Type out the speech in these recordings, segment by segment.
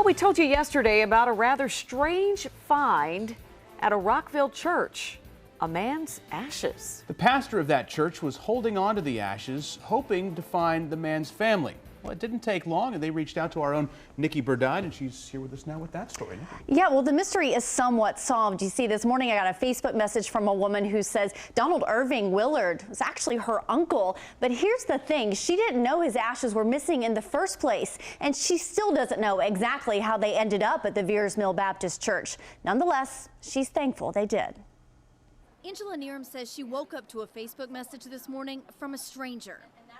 We told you yesterday about a rather strange find at a Rockville church. A man's ashes. The pastor of that church was holding on to the ashes, hoping to find the man's family. Well, it didn't take long, and they reached out to our own Nikki Burdine, and she's here with us now with that story. Yeah, well, the mystery is somewhat solved. You see, this morning I got a Facebook message from a woman who says Donald Irving Willard was actually her uncle. But here's the thing, she didn't know his ashes were missing in the first place, and she still doesn't know exactly how they ended up at the Veers Mill Baptist Church. Nonetheless, she's thankful they did. Angela Neeram says she woke up to a Facebook message this morning from a stranger.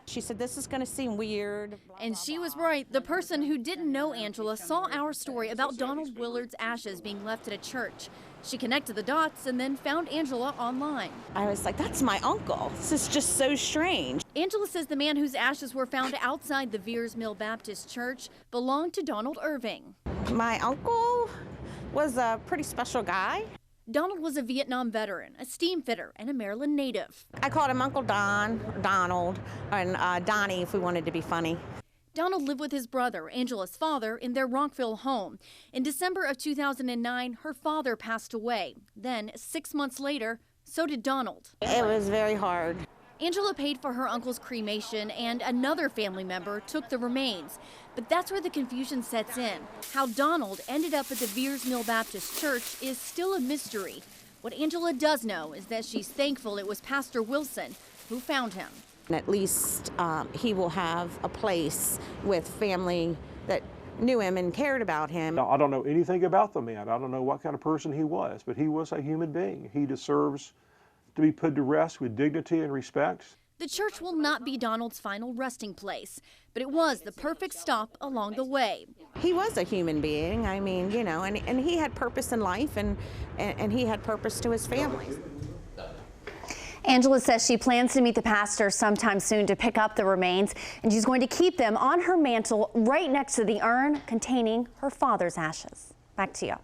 She said, this is going to seem weird. And she was right. The person who didn't know Angela saw our story about Donald Willard's ashes being left at a church. She connected the dots and then found Angela online. I was like, that's my uncle. This is just so strange. Angela says the man whose ashes were found outside the Veers Mill Baptist Church belonged to Donald Irving. My uncle was a pretty special guy. Donald was a Vietnam veteran, a steam fitter, and a Maryland native. I called him Uncle Don, or Donald, and Donnie if we wanted to be funny. Donald lived with his brother, Angela's father, in their Rockville home. In December of 2009, her father passed away. Then, 6 months later, so did Donald. It was very hard. Angela paid for her uncle's cremation, and another family member took the remains. But that's where the confusion sets in. How Donald ended up at the Veers Mill Baptist Church is still a mystery. What Angela does know is that she's thankful it was Pastor Wilson who found him. At least he will have a place with family that knew him and cared about him. Now, I don't know anything about the man. I don't know what kind of person he was, but he was a human being. He deserves to be put to rest with dignity and respect. The church will not be Donald's final resting place, but it was the perfect stop along the way. He was a human being, I mean, you know, and he had purpose in life and he had purpose to his family. Angela says she plans to meet the pastor sometime soon to pick up the remains, and she's going to keep them on her mantle right next to the urn containing her father's ashes. Back to you.